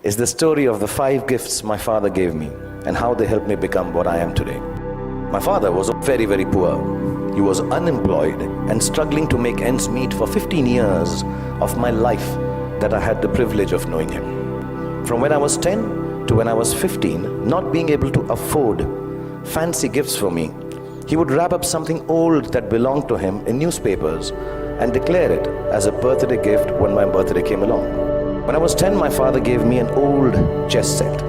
is the story of the 5 gifts my father gave me and how they helped me become what I am today. My father was very, very poor. He was unemployed and struggling to make ends meet for 15 years of my life that I had the privilege of knowing him. From when I was 10 to when I was 15, not being able to afford fancy gifts for me, he would wrap up something old that belonged to him in newspapers and declare it as a birthday gift when my birthday came along. When I was 10, my father gave me an old chess set.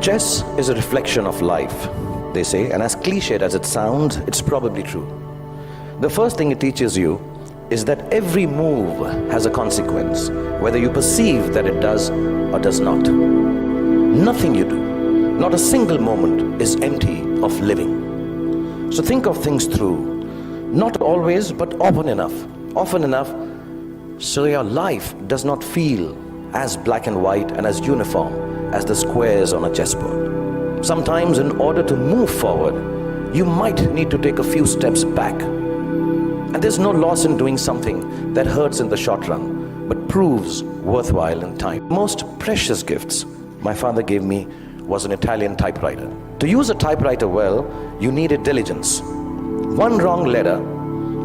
Chess is a reflection of life, they say, and as cliched as it sounds, it's probably true. The first thing it teaches you is that every move has a consequence, whether you perceive that it does or does not. Nothing you do, not a single moment, is empty of living. So think of things through, not always, but often enough, so your life does not feel as black and white and as uniform as the squares on a chessboard. Sometimes, in order to move forward, you might need to take a few steps back. And there's no loss in doing something that hurts in the short run, but proves worthwhile in time. Most precious gifts my father gave me was an Italian typewriter. To use a typewriter well, you needed diligence. One wrong letter,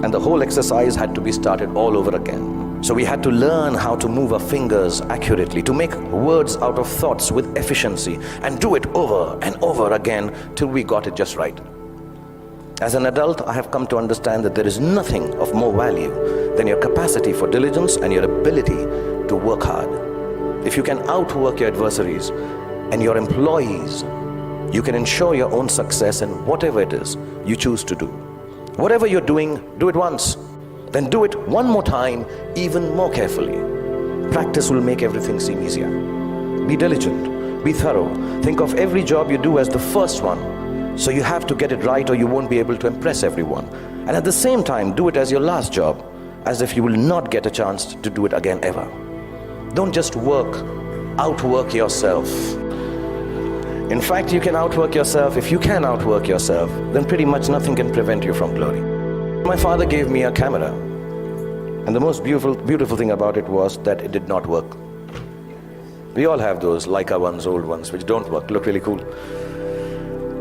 and the whole exercise had to be started all over again. So we had to learn how to move our fingers accurately, to make words out of thoughts with efficiency, and do it over and over again till we got it just right. As an adult, I have come to understand that there is nothing of more value than your capacity for diligence and your ability to work hard. If you can outwork your adversaries and your employees, you can ensure your own success in whatever it is you choose to do. Whatever you're doing, do it once. Then do it one more time, even more carefully. Practice will make everything seem easier. Be diligent, be thorough. Think of every job you do as the first one. So you have to get it right or you won't be able to impress everyone. And at the same time, do it as your last job, as if you will not get a chance to do it again ever. Don't just outwork yourself. In fact, you can outwork yourself. If you can outwork yourself, then pretty much nothing can prevent you from glory. My father gave me a camera, and the most beautiful thing about it was that it did not work. We all have those Leica ones, old ones, which don't work, look really cool.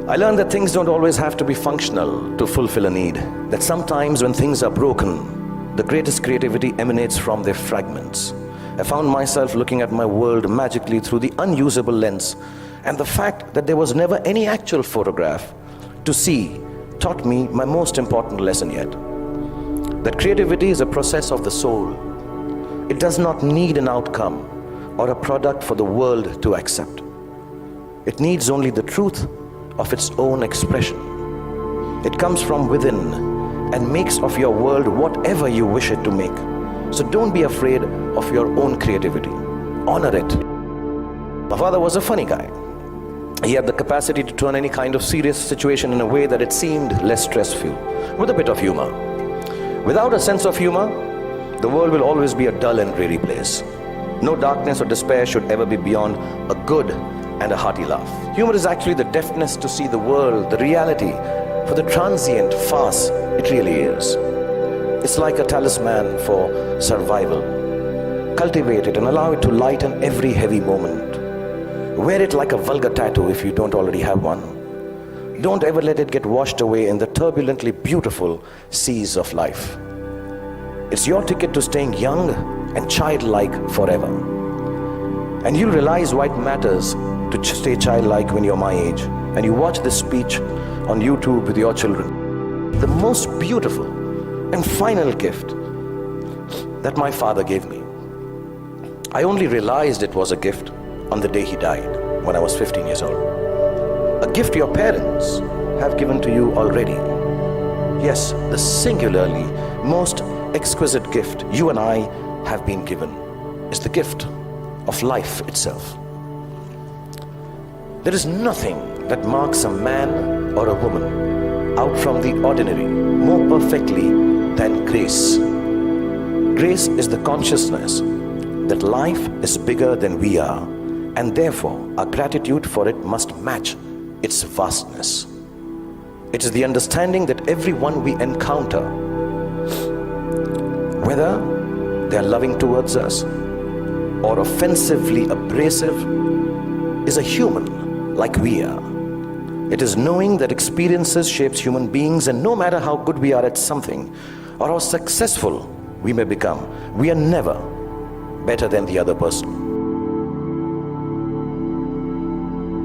I learned that things don't always have to be functional to fulfill a need. That sometimes when things are broken, the greatest creativity emanates from their fragments. I found myself looking at my world magically through the unusable lens, and the fact that there was never any actual photograph to see taught me my most important lesson yet. That creativity is a process of the soul. It does not need an outcome or a product for the world to accept. It needs only the truth of its own expression. It comes from within and makes of your world whatever you wish it to make. So don't be afraid of your own creativity. Honor it. My father was a funny guy. He had the capacity to turn any kind of serious situation in a way that it seemed less stressful, with a bit of humor. Without a sense of humor, the world will always be a dull and dreary place. No darkness or despair should ever be beyond a good and a hearty laugh. Humor is actually the deafness to see the world, the reality, for the transient farce it really is. It's like a talisman for survival. Cultivate it and allow it to lighten every heavy moment. Wear it like a vulgar tattoo if you don't already have one. Don't ever let it get washed away in the turbulently beautiful seas of life. It's your ticket to staying young and childlike forever. And you'll realize why it matters to stay childlike when you're my age and you watch this speech on YouTube with your children. The most beautiful and final gift that my father gave me. I only realized it was a gift on the day he died, when I was 15 years old. A gift your parents have given to you already. Yes, the singularly most exquisite gift you and I have been given is the gift of life itself. There is nothing that marks a man or a woman out from the ordinary more perfectly than grace. Grace is the consciousness that life is bigger than we are, and therefore our gratitude for it must match its vastness. It is the understanding that everyone we encounter, whether they are loving towards us, or offensively abrasive is a human like we are. It is knowing that experiences shapes human beings, and no matter how good we are at something or how successful we may become, we are never better than the other person.